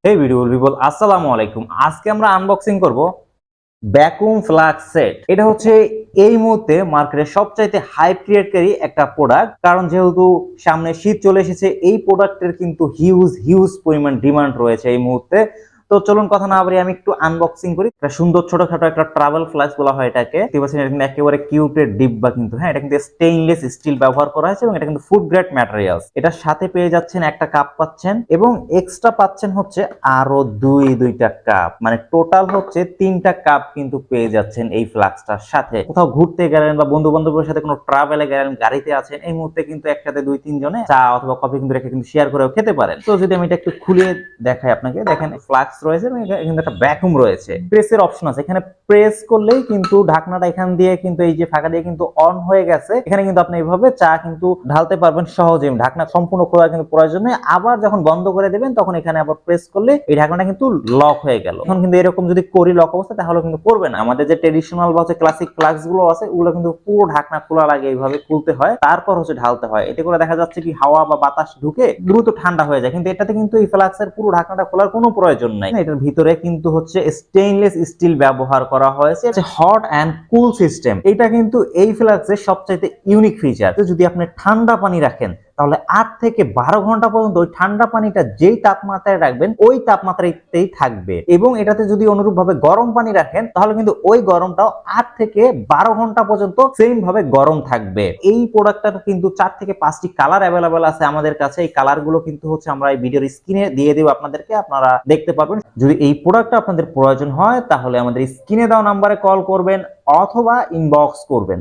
এই ভিডিও বিবল আসসালামু আলাইকুম। আজকে আমরা আনবক্সিং করব ভ্যাকুয়াম ফ্লাক্স সেট। এটা হচ্ছে এই মুহূর্তে মার্কেটে সবচাইতে হাইপ ক্রিয়েটকারী একটা প্রোডাক্ট, কারণ যেহেতু সামনে শীত চলে এসেছে এই প্রোডাক্টের কিন্তু হিউজ পরিমাণ ডিমান্ড রয়েছে এই মুহূর্তে। তো চলুন কথা না বাড়িয়ে আমি একটু আনবক্সিং করি। একটা সুন্দর ছোটখাটো একটা ট্রাভেল ফ্লাস্ক বলা হয় এটাকে। দেখতে পাচ্ছেন এটা কিন্তু একেবারে কিউটের ডিব্বা কিন্তু। হ্যাঁ, এটা কিন্তু স্টেইনলেস স্টিল ব্যবহার করা হয়েছে এবং এটা কিন্তু ফুড গ্রেড ম্যাটেরিয়ালস। এটার সাথে পেয়ে যাচ্ছেন একটা কাপ পাচ্ছেন এবং এক্সট্রা পাচ্ছেন হচ্ছে আরো দুইটা কাপ, মানে টোটাল হচ্ছে 3টা কাপ কিন্তু পেয়ে যাচ্ছেন এই ফ্লাস্কটার সাথে। কোথাও ঘুরতে গেলেন বা বন্ধু বান্ধবের সাথে কোনো ট্রাভেলে গেলেন, গাড়িতে আছেন, এই মুহূর্তে কিন্তু একসাথে 2-3 জনে চা অথবা কফি কিন্তু রেখে কিন্তু শেয়ার করেও খেতে পারেন। তো যদি আমি এটা একটু খুলে দেখাই আপনাকে, দেখেন ফ্লাস্ক রয়েছে এবং এখানে একটা ভ্যাকুয়াম রয়েছে, প্রেসের অপশন আছে। এখানে প্রেস করলেই কিন্তু ঢাকনাটা এখান দিয়ে কিন্তু এই যে ফাঁকা দিয়ে কিন্তু অন হয়ে গেছে। এখানে কিন্তু আপনি এইভাবে চা কিন্তু ঢালতে পারবেন সহজে। ঢাকনা সম্পূর্ণ খোলা কিন্তু প্রয়োজন নেই। আবার যখন বন্ধ করে দেবেন তখন এখানে আবার প্রেস করলে এই ঢাকনাটা কিন্তু লক হয়ে গেল। এখন কিন্তু এরকম যদি করি লক অবস্থা, তাহলে কিন্তু করবে না। আমাদের যে ট্রেডিশনাল বা হচ্ছে ক্লাসিক ফ্লাস্ক গুলো আছে ওগুলো কিন্তু পুরো ঢাকনা খোলা লাগে, এইভাবে খুলতে হয়, তারপর হচ্ছে ঢালতে হয়। এতে করে দেখা যাচ্ছে কি হাওয়া বা বাতাস ঢুকে দ্রুত ঠান্ডা হয়ে যায়, কিন্তু এটাতে কিন্তু এই ফ্লাস্কের পুরো ঢাকনাটা খোলার কোনো প্রয়োজন নাই। এটার ভিতরে কিন্তু হচ্ছে স্টেইনলেস স্টিল ব্যবহার করা হয়েছে, হট অ্যান্ড কুল সিস্টেম। এটা কিন্তু এই ফ্লাস্কের সবচাইতে ইউনিক ফিচার। যদি আপনি ঠান্ডা পানি রাখেন তাহলে 8 থেকে 12 ঘন্টা পর্যন্ত ওই ঠান্ডা পানিটা যেই তাপমাত্রায় রাখবেন ওই তাপমাত্রাতেই থাকবে, এবং এটাতে যদি অনুরূপ ভাবে গরম পানি রাখেন তাহলে কিন্তু ওই গরমটাও 8 থেকে 12 ঘন্টা পর্যন্ত সেম ভাবে গরম থাকবে। এই প্রোডাক্টটার কিন্তু 4 থেকে 5টি কালার অ্যাভেলেবেল আছে আমাদের কাছে। এই কালার গুলো কিন্তু হচ্ছে আমরা এই ভিডিওর স্ক্রিনে দিয়ে দেব আপনাদেরকে, আপনারা দেখতে পারবেন। যদি এই প্রোডাক্টটা আপনাদের প্রয়োজন হয় তাহলে আমাদের স্ক্রিনে দেওয়া নাম্বারে কল করবেন অথবা ইনবক্স করবেন।